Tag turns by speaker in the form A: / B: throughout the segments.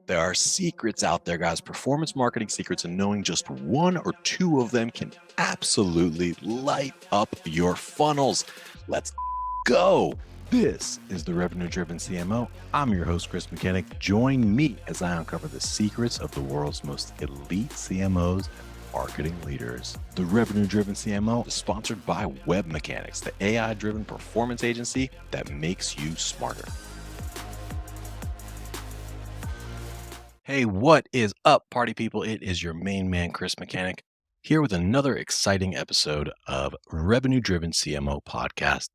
A: There are secrets out there, guys, performance marketing secrets, and knowing just one or two of them can absolutely light up your funnels. Let's go. This is the Revenue Driven CMO. I'm your host, Chris Mechanic. Join me as I uncover the secrets of the world's most elite CMOs and marketing leaders. The Revenue Driven CMO is sponsored by Web Mechanics, the AI driven performance agency that makes you smarter. Hey, what is up, party people? It is your main man, Chris Mechanic, here with another exciting episode of Revenue Driven CMO Podcast.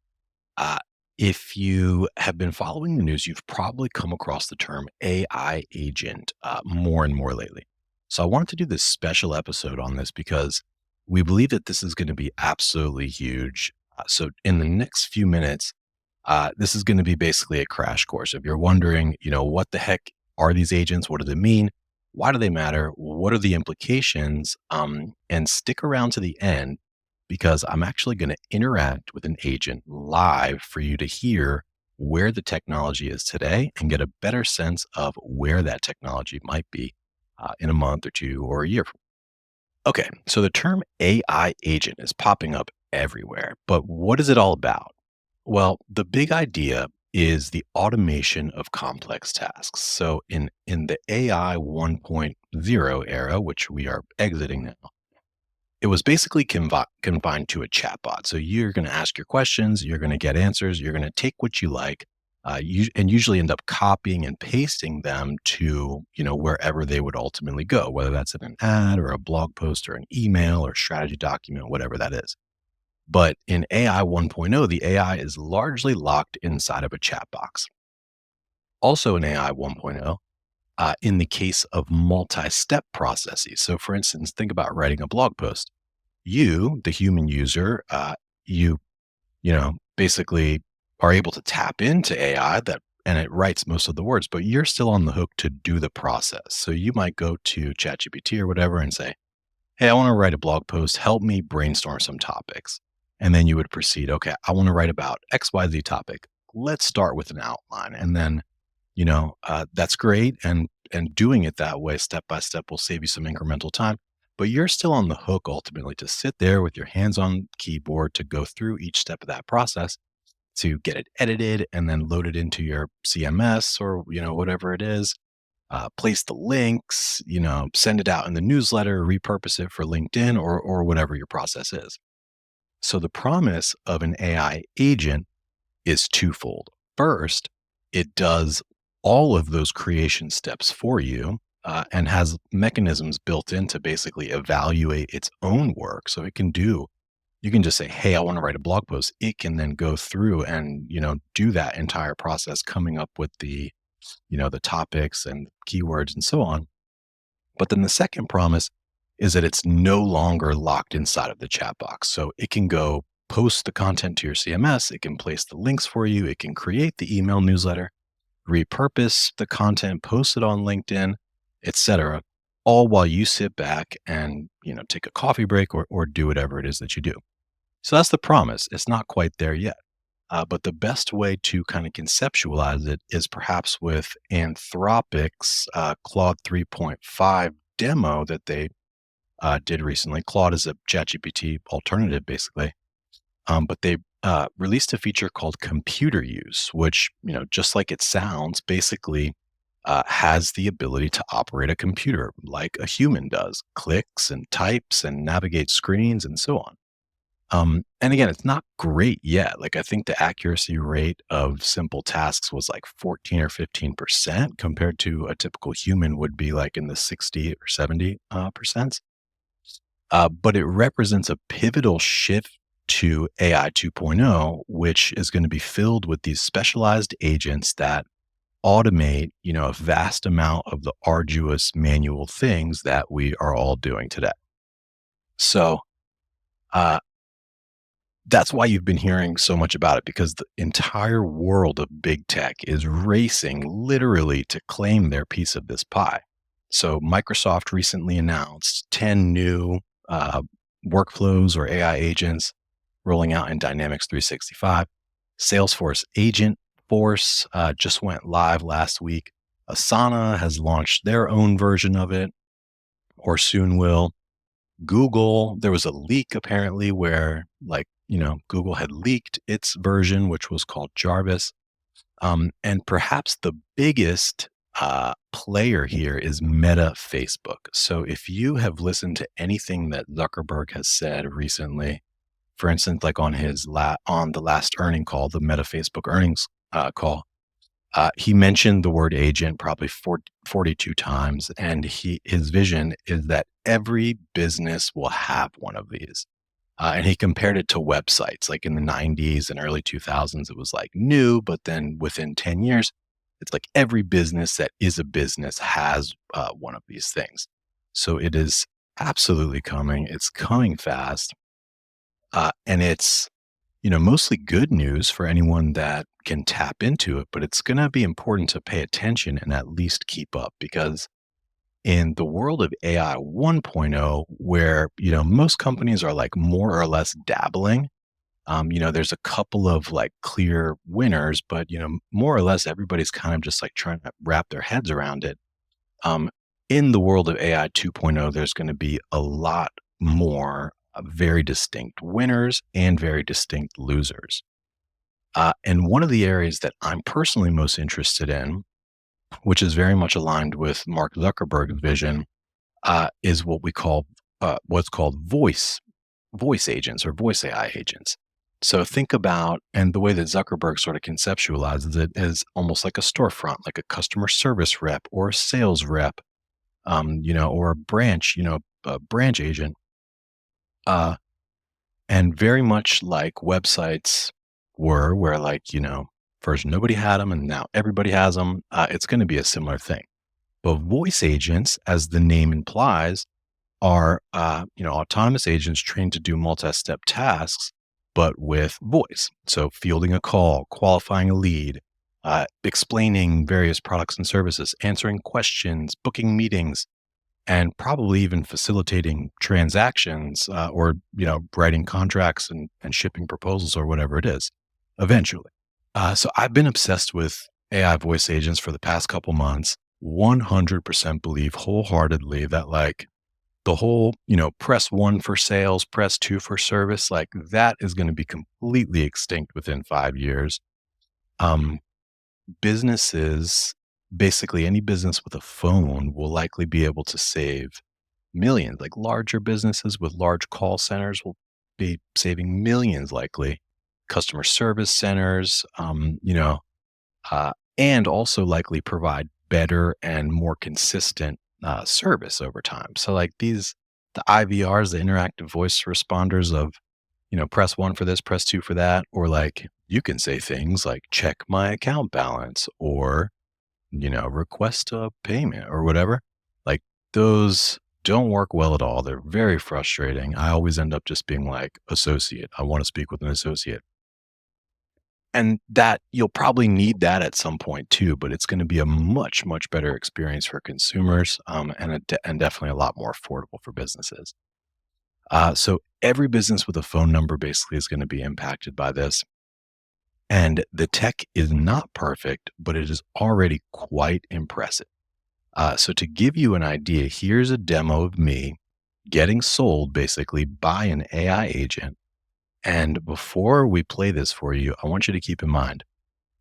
A: Uh, if you have been following the news, you've probably come across the term AI agent more and more lately. So I wanted to do this special episode on this because we believe that this is going to be absolutely huge. So in the next few minutes, this is going to be basically a crash course. If you're wondering, what the heck are these agents? What do they mean? Why do they matter? What are the implications? And stick around to the end because I'm actually going to interact with an agent live for you to hear where the technology is today and get a better sense of where that technology might be in a month or two or a year from now. Okay, so the term AI agent is popping up everywhere, but what is it all about? Well, the big idea is the automation of complex tasks. So in the AI 1.0 era, which we are exiting now, it was basically confined to a chatbot. So you're going to ask your questions, you're going to get answers, you're going to take what you like, and usually end up copying and pasting them to wherever they would ultimately go, whether that's in an ad or a blog post or an email or strategy document, whatever that is. But in AI 1.0, the AI is largely locked inside of a chat box. Also in AI 1.0, in the case of multi-step processes. So for instance, think about writing a blog post. You, the human user, basically are able to tap into AI and it writes most of the words, but you're still on the hook to do the process. So you might go to ChatGPT or whatever and say, hey, I want to write a blog post. Help me brainstorm some topics. And then you would proceed. Okay, I want to write about XYZ topic. Let's start with an outline. And then, that's great. And doing it that way, step by step, will save you some incremental time. But you're still on the hook ultimately to sit there with your hands on keyboard to go through each step of that process to get it edited and then load it into your CMS or, whatever it is. Place the links, send it out in the newsletter, repurpose it for LinkedIn or whatever your process is. So the promise of an AI agent is twofold. First, it does all of those creation steps for you and has mechanisms built in to basically evaluate its own work. So you can just say, hey, I want to write a blog post. It can then go through and, do that entire process, coming up with the topics and keywords and so on. But then the second promise is that it's no longer locked inside of the chat box. So it can go post the content to your CMS. It can place the links for you. It can create the email newsletter, repurpose the content, post it on LinkedIn, etc. All while you sit back and, take a coffee break or do whatever it is that you do. So that's the promise. It's not quite there yet. But the best way to kind of conceptualize it is perhaps with Anthropic's Claude 3.5 demo that they did recently. Claude is a ChatGPT alternative, basically. But they released a feature called computer use, which, just like it sounds, basically has the ability to operate a computer like a human does, clicks and types and navigate screens and so on. And again, it's not great yet. Like I think the accuracy rate of simple tasks was like 14 or 15% compared to a typical human would be like in the 60 or 70%. But it represents a pivotal shift to AI 2.0, which is going to be filled with these specialized agents that automate, a vast amount of the arduous manual things that we are all doing today. So, that's why you've been hearing so much about it, because the entire world of big tech is racing literally to claim their piece of this pie. So Microsoft recently announced 10 new workflows or AI agents rolling out in Dynamics 365. Salesforce Agent Force just went live last week. Asana has launched their own version of it, or soon will. Google, there was a leak apparently where, Google had leaked its version, which was called Jarvis. And perhaps the biggest player here is Meta Facebook. So if you have listened to anything that Zuckerberg has said recently, for instance, like on on the last earning call, the Meta Facebook earnings call, he mentioned the word agent probably 42 times, and his vision is that every business will have one of these. And he compared it to websites. Like in the 90s and early 2000s, it was like new, but then within 10 years, it's like every business that is a business has one of these things. So it is absolutely coming. It's coming fast. And it's, mostly good news for anyone that can tap into it, but it's going to be important to pay attention and at least keep up, because in the world of AI 1.0, where, most companies are like more or less dabbling, there's a couple of like clear winners, but, more or less everybody's kind of just like trying to wrap their heads around it. Um, in the world of AI 2.0, there's going to be a lot more very distinct winners and very distinct losers. And one of the areas that I'm personally most interested in, which is very much aligned with Mark Zuckerberg's vision, is what's called voice agents or voice AI agents. So think about, and the way that Zuckerberg sort of conceptualizes it is almost like a storefront, like a customer service rep or a sales rep, or a branch agent, uh, and very much like websites were, where first nobody had them and now everybody has them. It's going to be a similar thing. But voice agents, as the name implies, are autonomous agents trained to do multi-step tasks, but with voice. So fielding a call, qualifying a lead, explaining various products and services, answering questions, booking meetings, and probably even facilitating transactions, or writing contracts and shipping proposals or whatever it is eventually. So I've been obsessed with AI voice agents for the past couple months. 100% believe wholeheartedly that the whole, press one for sales, press two for service, like that is going to be completely extinct within 5 years. Um, Businesses, basically any business with a phone will likely be able to save millions. Like larger businesses with large call centers will be saving millions likely. Customer service centers, and also likely provide better and more consistent service over time. So like the IVRs, the interactive voice responders of, press one for this, press two for that, or like you can say things like check my account balance or, request a payment or whatever. Like those don't work well at all. They're very frustrating. I always end up just being like, associate, I want to speak with an associate. And that you'll probably need that at some point too, but it's going to be a much, much better experience for consumers, and definitely a lot more affordable for businesses. So every business with a phone number basically is going to be impacted by this. And the tech is not perfect, but it is already quite impressive. So to give you an idea, here's a demo of me getting sold basically by an AI agent. And before we play this for you, I want you to keep in mind,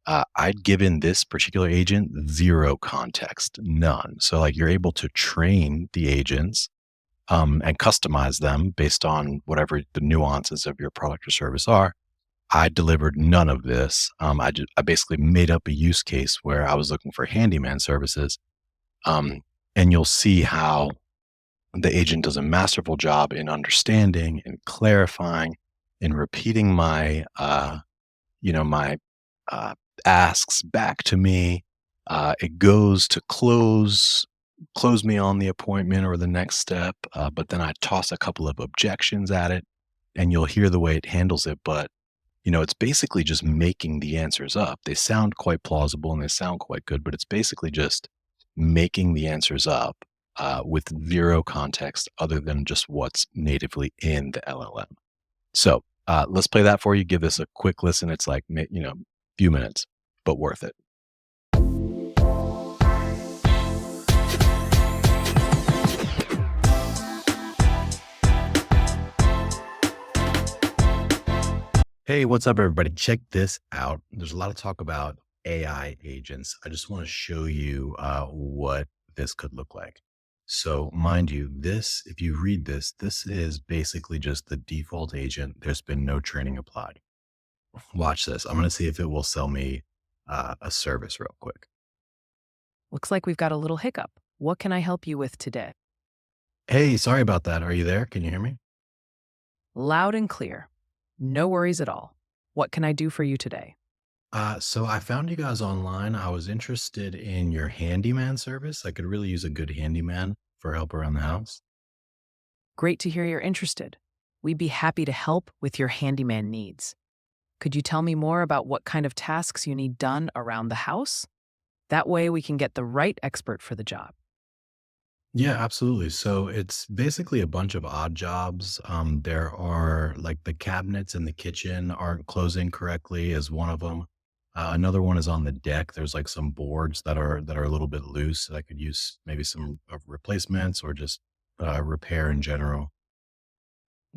A: I'd given this particular agent zero context, none. So like you're able to train the agents, and customize them based on whatever the nuances of your product or service are. I delivered none of this. I basically made up a use case where I was looking for handyman services. And you'll see how the agent does a masterful job in understanding and clarifying and repeating my uh, asks back to me. It goes to close me on the appointment or the next step, but then I toss a couple of objections at it, and you'll hear the way it handles it. But it's basically just making the answers up. They sound quite plausible and they sound quite good, but it's basically just making the answers up, with zero context other than just what's natively in the LLM. So let's play that for you. Give this a quick listen. It's like, few minutes, but worth it. Hey, what's up, everybody? Check this out. There's a lot of talk about AI agents. I just want to show you what this could look like. So, mind you, if you read this, this is basically just the default agent. There's been no training applied. Watch this. I'm going to see if it will sell me a service real quick.
B: Looks like we've got a little hiccup. What can I help you with today?
A: Hey, sorry about that. Are you there? Can you hear me?
B: Loud and clear. No worries at all. What can I do for you today?
A: So I found you guys online. I was interested in your handyman service. I could really use a good handyman for help around the house.
B: Great to hear you're interested. We'd be happy to help with your handyman needs. Could you tell me more about what kind of tasks you need done around the house? That way we can get the right expert for the job.
A: Yeah, absolutely. So it's basically a bunch of odd jobs. There are like the cabinets in the kitchen aren't closing correctly is one of them. Another one is on the deck. There's like some boards that are a little bit loose that I could use maybe some replacements or just repair in general.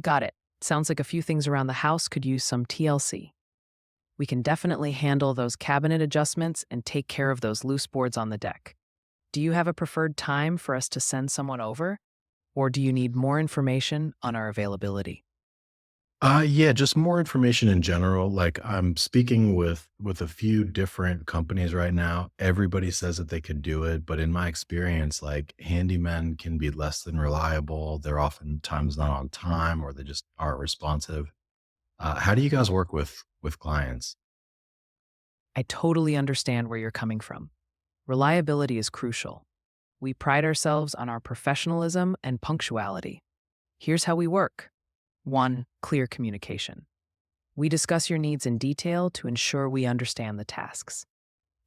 B: Got it. Sounds like a few things around the house could use some TLC. We can definitely handle those cabinet adjustments and take care of those loose boards on the deck. Do you have a preferred time for us to send someone over? Or do you need more information on our availability?
A: Yeah, just more information in general. Like I'm speaking with a few different companies right now. Everybody says that they could do it, but in my experience, like handymen can be less than reliable. They're oftentimes not on time or they just aren't responsive. How do you guys work with clients?
B: I totally understand where you're coming from. Reliability is crucial. We pride ourselves on our professionalism and punctuality. Here's how we work. 1. Clear communication. We discuss your needs in detail to ensure we understand the tasks.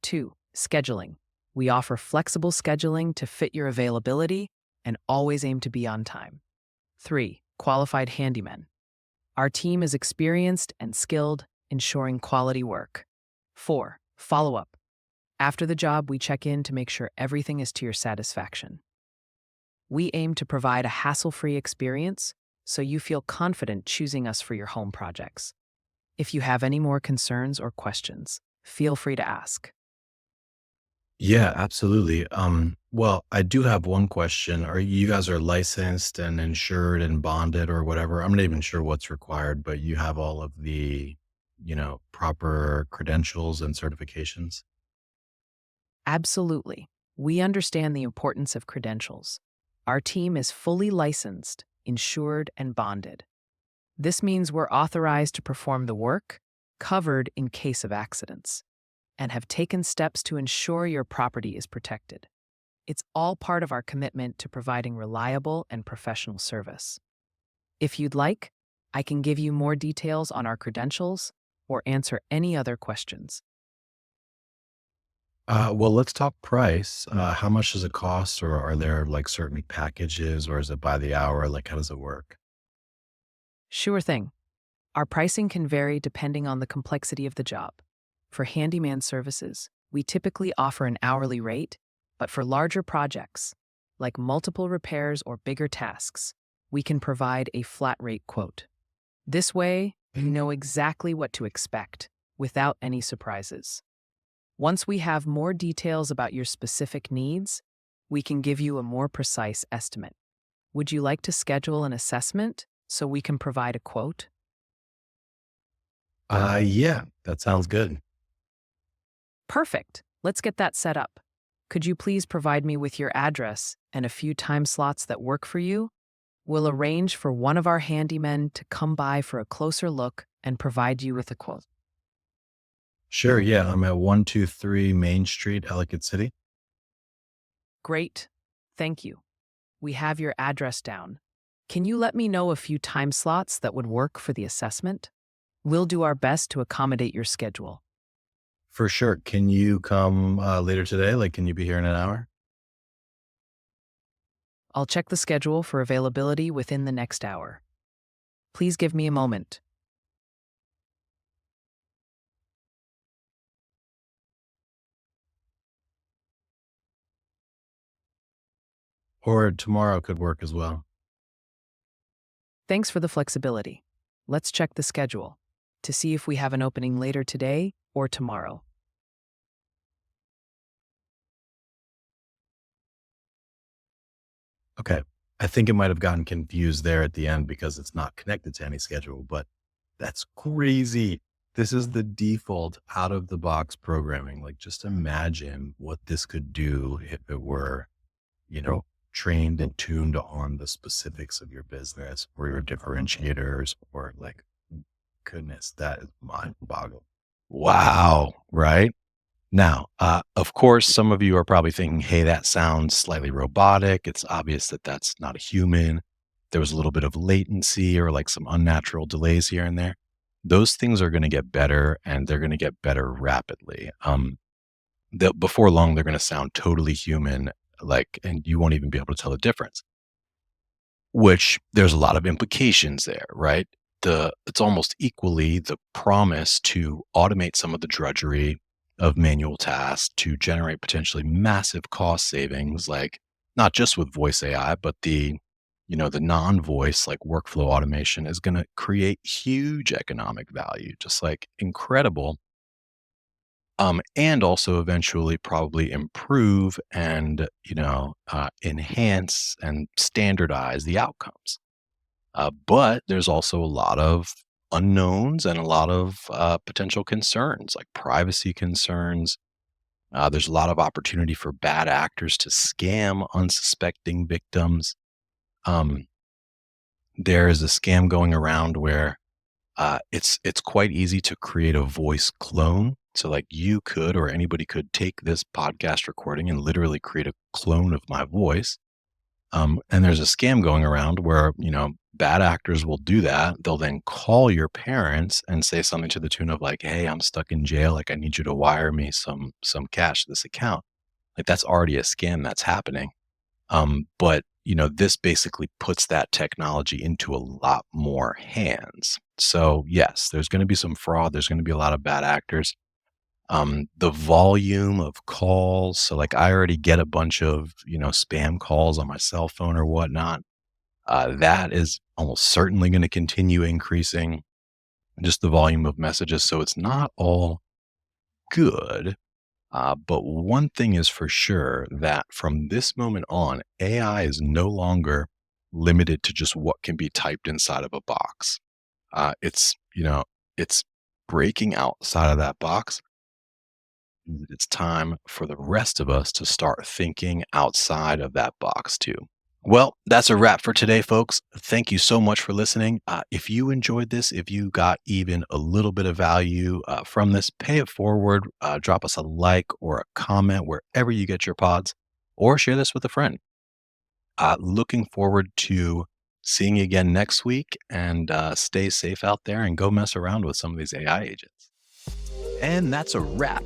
B: 2. Scheduling. We offer flexible scheduling to fit your availability and always aim to be on time. 3. Qualified handymen. Our team is experienced and skilled, ensuring quality work. 4. Follow up. After the job, we check in to make sure everything is to your satisfaction. We aim to provide a hassle-free experience so you feel confident choosing us for your home projects. If you have any more concerns or questions, feel free to ask.
A: Yeah, absolutely. Well, I do have one question. Are you guys are licensed and insured and bonded or whatever? I'm not even sure what's required, but you have all of the, proper credentials and certifications.
B: Absolutely. We understand the importance of credentials. Our team is fully licensed, insured, and bonded. This means we're authorized to perform the work, covered in case of accidents, and have taken steps to ensure your property is protected. It's all part of our commitment to providing reliable and professional service. If you'd like, I can give you more details on our credentials or answer any other questions.
A: Well, let's talk price. How much does it cost, or are there like certain packages, or is it by the hour? Like, how does it work?
B: Sure thing. Our pricing can vary depending on the complexity of the job. For handyman services, we typically offer an hourly rate, but for larger projects, like multiple repairs or bigger tasks, we can provide a flat rate quote. This way, you know exactly what to expect without any surprises. Once we have more details about your specific needs, we can give you a more precise estimate. Would you like to schedule an assessment so we can provide a quote?
A: Yeah, that sounds good.
B: Perfect. Let's get that set up. Could you please provide me with your address and a few time slots that work for you? We'll arrange for one of our handymen to come by for a closer look and provide you with a quote.
A: Sure. Yeah, I'm at 123 Main Street, Ellicott City.
B: Great. Thank you. We have your address down. Can you let me know a few time slots that would work for the assessment? We'll do our best to accommodate your schedule.
A: For sure. Can you come later today? Like, can you be here in an hour?
B: I'll check the schedule for availability within the next hour. Please give me a moment.
A: Or tomorrow could work as well.
B: Thanks for the flexibility. Let's check the schedule. to see if we have an opening later today or tomorrow.
A: Okay. I think it might have gotten confused there at the end because it's not connected to any schedule, but that's crazy. This is the default out of the box programming. Like, just imagine what this could do if it were, trained and tuned on the specifics of your business or your differentiators or like, goodness, that is mind boggling. Wow. Right. Now, of course, some of you are probably thinking, hey, that sounds slightly robotic. It's obvious that that's not a human. There was a little bit of latency or like some unnatural delays here and there. Those things are going to get better and they're going to get better rapidly. Before long, they're going to sound totally human, like, and you won't even be able to tell the difference, which there's a lot of implications there, right? It's almost equally the promise to automate some of the drudgery of manual tasks to generate potentially massive cost savings, like not just with voice AI, but the non-voice like workflow automation is going to create huge economic value, just like incredible. And also eventually probably improve and, enhance and standardize the outcomes. But there's also a lot of unknowns and a lot of potential concerns, like privacy concerns. There's a lot of opportunity for bad actors to scam unsuspecting victims. Um, there is a scam going around where it's quite easy to create a voice clone. So, like, you could or anybody could take this podcast recording and literally create a clone of my voice. And there's a scam going around where, bad actors will do that. They'll then call your parents and say something to the tune of like, "Hey, I'm stuck in jail. Like, I need you to wire me some cash to this account." Like, that's already a scam that's happening. But this basically puts that technology into a lot more hands. So yes, there's going to be some fraud. There's going to be a lot of bad actors. The volume of calls. So like, I already get a bunch of, spam calls on my cell phone or whatnot. That is almost certainly going to continue increasing, just the volume of messages. So it's not all good. But one thing is for sure, that from this moment on, AI is no longer limited to just what can be typed inside of a box. It's breaking outside of that box. It's time for the rest of us to start thinking outside of that box too. Well, that's a wrap for today, folks. Thank you so much for listening. If you enjoyed this, if you got even a little bit of value from this, pay it forward. Drop us a like or a comment wherever you get your pods, or share this with a friend. Looking forward to seeing you again next week, and stay safe out there and go mess around with some of these AI agents. And that's a wrap.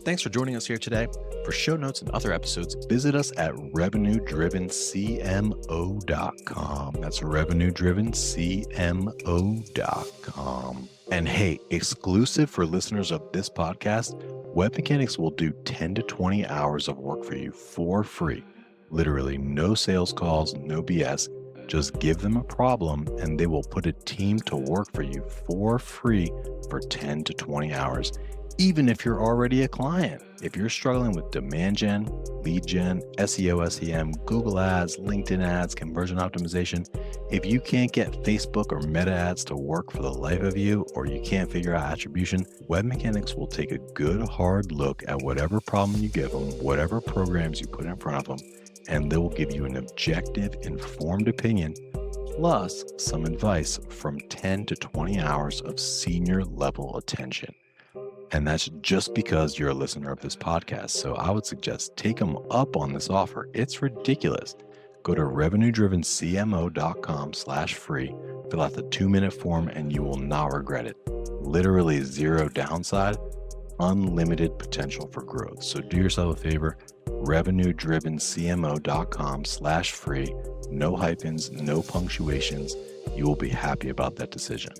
A: Thanks for joining us here today. For show notes and other episodes, visit us at revenue-driven-cmo.com. That's revenue-driven-cmo.com. And hey, exclusive for listeners of this podcast, Web Mechanics will do 10 to 20 hours of work for you for free. Literally no sales calls, no BS. Just give them a problem and they will put a team to work for you for free for 10 to 20 hours. Even if you're already a client, if you're struggling with demand gen, lead gen, SEO, SEM, Google ads, LinkedIn ads, conversion optimization, if you can't get Facebook or Meta ads to work for the life of you, or you can't figure out attribution, Web Mechanics will take a good hard look at whatever problem you give them, whatever programs you put in front of them, and they will give you an objective, informed opinion, plus some advice from 10 to 20 hours of senior level attention. And that's just because you're a listener of this podcast. So I would suggest take them up on this offer. It's ridiculous. Go to revenue-drivencmo.com/free, fill out the 2-minute form, and you will not regret it. Literally zero downside, unlimited potential for growth. So do yourself a favor, revenue-drivencmo.com/free, no hyphens, no punctuations. You will be happy about that decision.